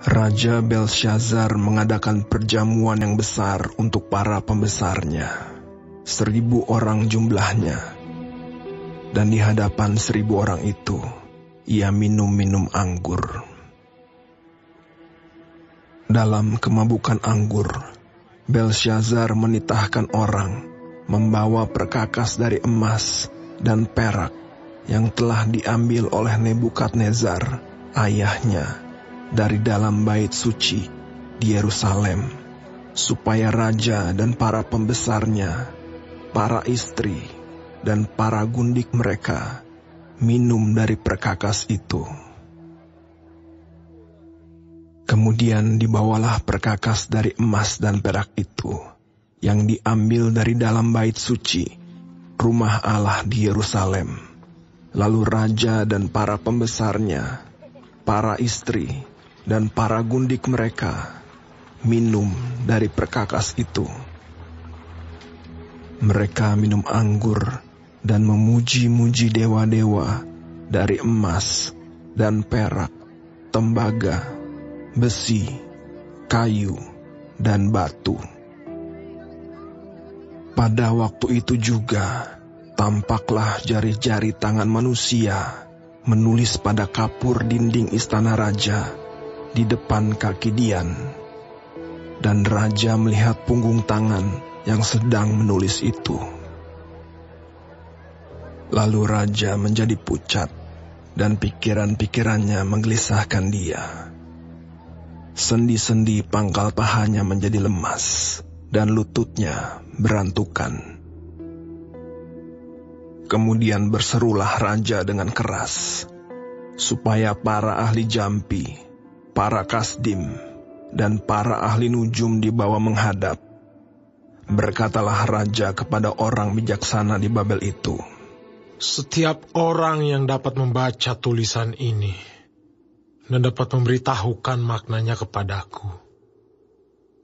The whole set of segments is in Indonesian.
Raja Belshazzar mengadakan perjamuan yang besar untuk para pembesarnya, 1.000 orang jumlahnya. Dan di hadapan 1.000 orang itu, ia minum anggur. Dalam kemabukan anggur, Belshazzar menitahkan orang membawa perkakas dari emas dan perak yang telah diambil oleh Nebukadnezar, ayahnya, dari dalam bait suci di Yerusalem, supaya raja dan para pembesarnya, para istri, dan para gundik mereka minum dari perkakas itu. Kemudian dibawalah perkakas dari emas dan perak itu, yang diambil dari dalam bait suci, rumah Allah di Yerusalem. Lalu raja dan para pembesarnya, para istri, dan para gundik mereka minum dari perkakas itu. Mereka minum anggur dan memuji-muji dewa-dewa dari emas dan perak, tembaga, besi, kayu, dan batu. Pada waktu itu juga tampaklah jari-jari tangan manusia menulis pada kapur dinding istana raja di depan kaki Dian, dan raja melihat punggung tangan yang sedang menulis itu. Lalu raja menjadi pucat, dan pikiran-pikirannya menggelisahkan dia. Sendi-sendi pangkal pahanya menjadi lemas, dan lututnya berantukan. Kemudian berserulah raja dengan keras, supaya para ahli jampi, para kasdim, dan para ahli nujum dibawa menghadap. Berkatalah raja kepada orang bijaksana di Babel itu, "Setiap orang yang dapat membaca tulisan ini dan dapat memberitahukan maknanya kepadaku,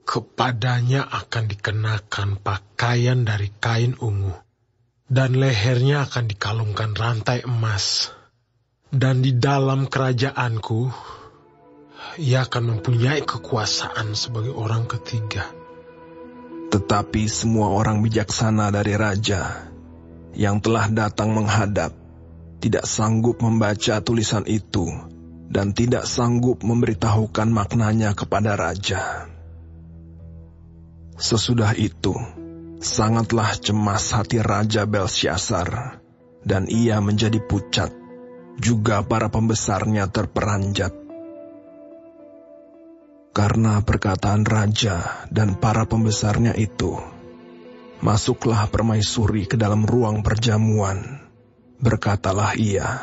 kepadanya akan dikenakan pakaian dari kain ungu, dan lehernya akan dikalungkan rantai emas, dan di dalam kerajaanku ia akan mempunyai kekuasaan sebagai orang ketiga." Tetapi semua orang bijaksana dari raja yang telah datang menghadap tidak sanggup membaca tulisan itu dan tidak sanggup memberitahukan maknanya kepada raja. Sesudah itu, sangatlah cemas hati Raja Belshazzar, dan ia menjadi pucat, juga para pembesarnya terperanjat. Karena perkataan raja dan para pembesarnya itu, masuklah permaisuri ke dalam ruang perjamuan. Berkatalah ia,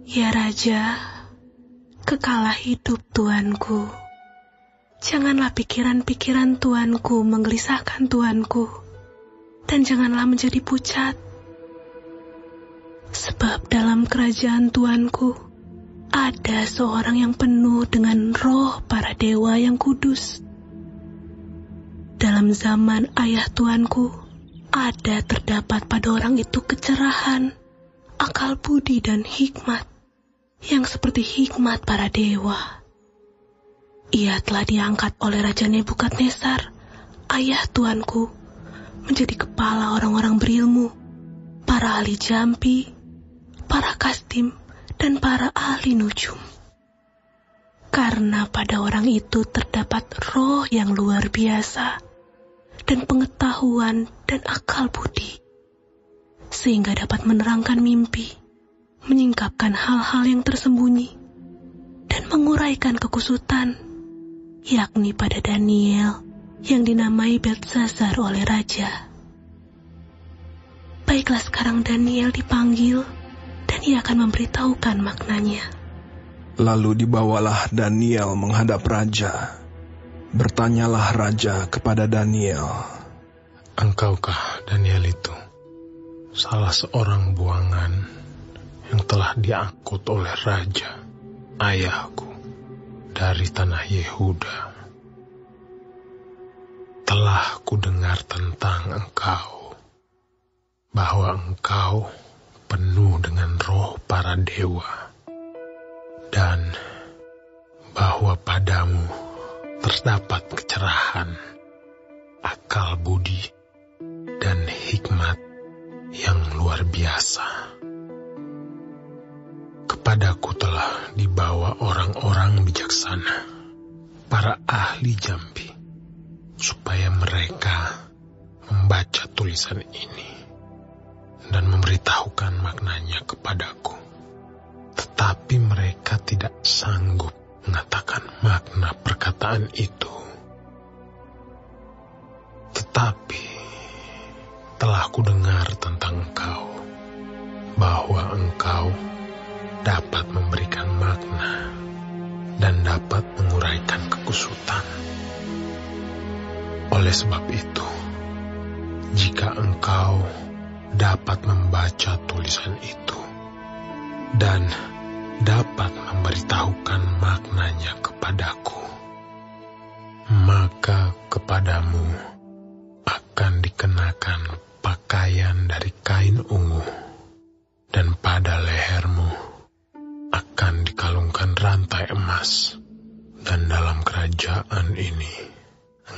"Ya Raja, kekalah hidup Tuanku. Janganlah pikiran-pikiran Tuanku menggelisahkan Tuanku, dan janganlah menjadi pucat. Sebab dalam kerajaan Tuanku, ada seorang yang penuh dengan roh para dewa yang kudus. Dalam zaman ayah Tuanku, ada terdapat pada orang itu kecerahan, akal budi dan hikmat, yang seperti hikmat para dewa. Ia telah diangkat oleh Raja Nebukadnezar, ayah Tuanku, menjadi kepala orang-orang berilmu, para ahli jampi, para kasdim, dan para ahli nujum. Karena pada orang itu terdapat roh yang luar biasa, dan pengetahuan dan akal budi, sehingga dapat menerangkan mimpi, menyingkapkan hal-hal yang tersembunyi, dan menguraikan kekusutan, yakni pada Daniel yang dinamai Belshazzar oleh raja. Baiklah sekarang Daniel dipanggil, dan ia akan memberitahukan maknanya." Lalu dibawalah Daniel menghadap raja. Bertanyalah raja kepada Daniel, "Engkaukah Daniel itu salah seorang buangan yang telah diangkut oleh raja, ayahku, dari tanah Yehuda? Telah kudengar tentang engkau, bahwa engkau penuh dengan roh para dewa, dan bahwa bahwa padamu terdapat kecerahan, akal budi, dan hikmat yang luar biasa. Kepadaku telah dibawa orang-orang bijaksana, para ahli jambi, supaya mereka membaca tulisan ini dan memberitahukan maknanya kepadaku. Tetapi mereka tidak sanggup mengatakan makna perkataan itu. Tetapi telah kudengar tentang engkau, bahwa engkau dapat memberikan makna dan dapat menguraikan kekusutan. Oleh sebab itu, jika engkau dapat membaca tulisan itu dan dapat memberitahukan maknanya kepadaku, maka kepadamu akan dikenakan pakaian dari kain ungu, dan pada lehermu akan dikalungkan rantai emas, dan dalam kerajaan ini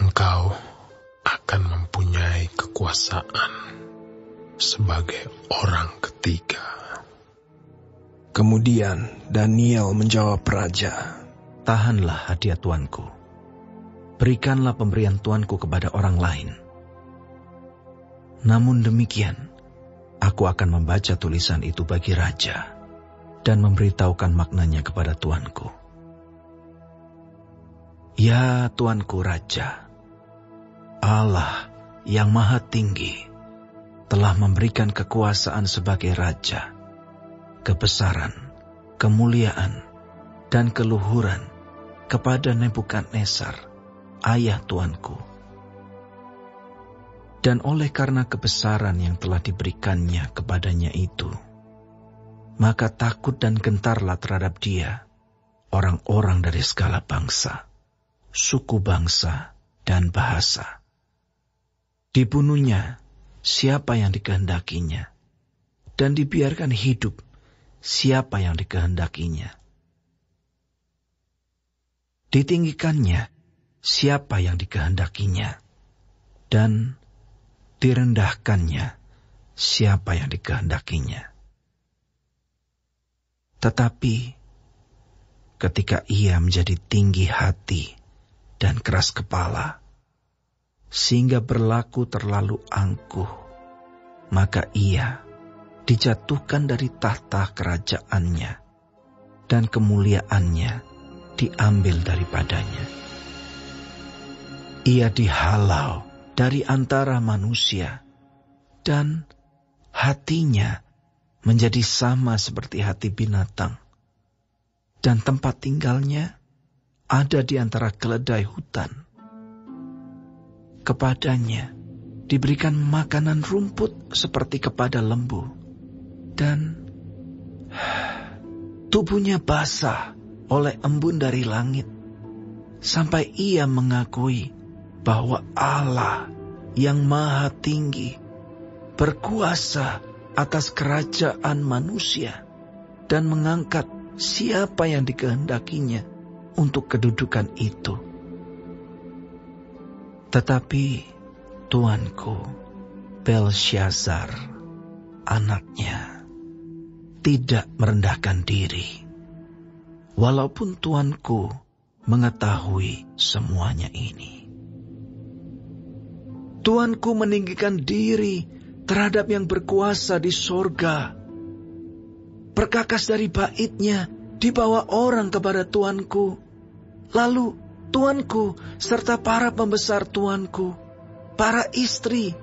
engkau akan mempunyai kekuasaan sebagai orang ketiga. Kemudian Daniel menjawab raja, "Tahanlah hadiah tuanku. Berikanlah pemberian tuanku kepada orang lain. Namun demikian, aku akan membaca tulisan itu bagi raja dan memberitahukan maknanya kepada tuanku. Ya tuanku raja, Allah yang maha tinggi telah memberikan kekuasaan sebagai raja, kebesaran, kemuliaan, dan keluhuran kepada Nebukadnezar, ayah tuanku. Dan oleh karena kebesaran yang telah diberikannya kepadanya itu, maka takut dan gentarlah terhadap dia orang-orang dari segala bangsa, suku bangsa, dan bahasa. Dibunuhnya siapa yang dikehendakinya, dan dibiarkan hidup siapa yang dikehendakinya. Ditinggikannya siapa yang dikehendakinya, dan direndahkannya siapa yang dikehendakinya. Tetapi ketika ia menjadi tinggi hati dan keras kepala, sehingga berlaku terlalu angkuh, maka ia dijatuhkan dari tahta kerajaannya, dan kemuliaannya diambil daripadanya. Ia dihalau dari antara manusia, dan hatinya menjadi sama seperti hati binatang, dan tempat tinggalnya ada di antara keledai hutan. Kepadanya diberikan makanan rumput seperti kepada lembu, dan tubuhnya basah oleh embun dari langit, sampai ia mengakui bahwa Allah yang maha tinggi berkuasa atas kerajaan manusia dan mengangkat siapa yang dikehendakinya untuk kedudukan itu. Tetapi tuanku Belshazzar, anaknya, tidak merendahkan diri, walaupun tuanku mengetahui semuanya ini. Tuanku meninggikan diri terhadap yang berkuasa di sorga. Perkakas dari baitnya dibawa orang kepada tuanku. Lalu tuanku serta para pembesar tuanku, para istri,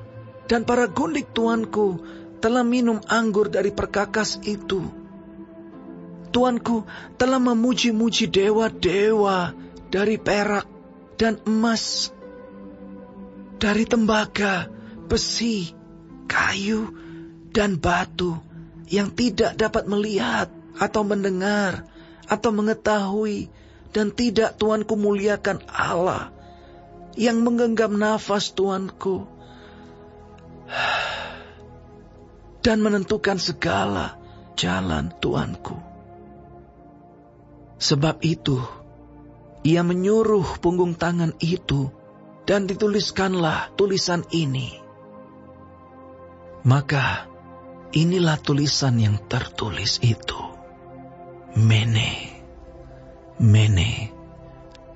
dan para gundik tuanku telah minum anggur dari perkakas itu. Tuanku telah memuji-muji dewa-dewa dari perak dan emas, dari tembaga, besi, kayu, dan batu yang tidak dapat melihat atau mendengar atau mengetahui, dan tidak tuanku muliakan Allah yang menggenggam nafas tuanku dan menentukan segala jalan tuanku. Sebab itu, ia menyuruh punggung tangan itu, dan dituliskanlah tulisan ini. Maka inilah tulisan yang tertulis itu. Mene, Mene,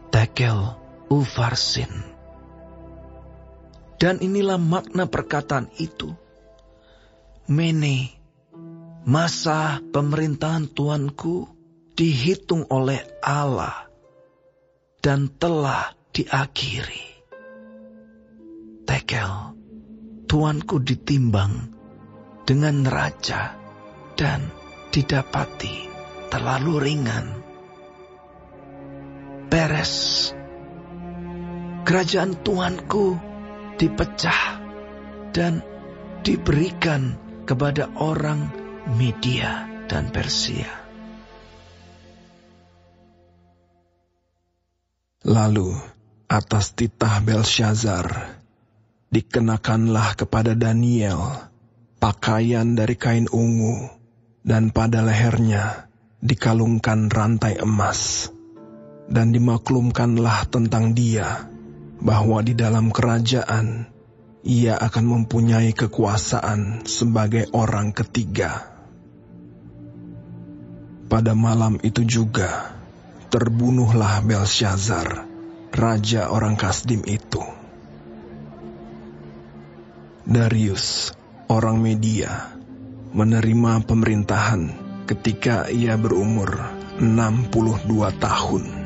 Tekel Upharsin. Dan inilah makna perkataan itu. Mene, masa pemerintahan Tuanku dihitung oleh Allah dan telah diakhiri. Tekel, Tuanku ditimbang dengan neraca dan didapati terlalu ringan. Peres, kerajaan Tuanku dipecah dan diberikan kepada orang Media dan Persia. Lalu atas titah Belsyazar dikenakanlah kepada Daniel pakaian dari kain ungu, dan pada lehernya dikalungkan rantai emas. Dan dimaklumkanlah tentang dia bahwa di dalam kerajaan ia akan mempunyai kekuasaan sebagai orang ketiga. Pada malam itu juga terbunuhlah Belsyazar, raja orang Kasdim itu. Darius, orang Media, menerima pemerintahan ketika ia berumur 62 tahun.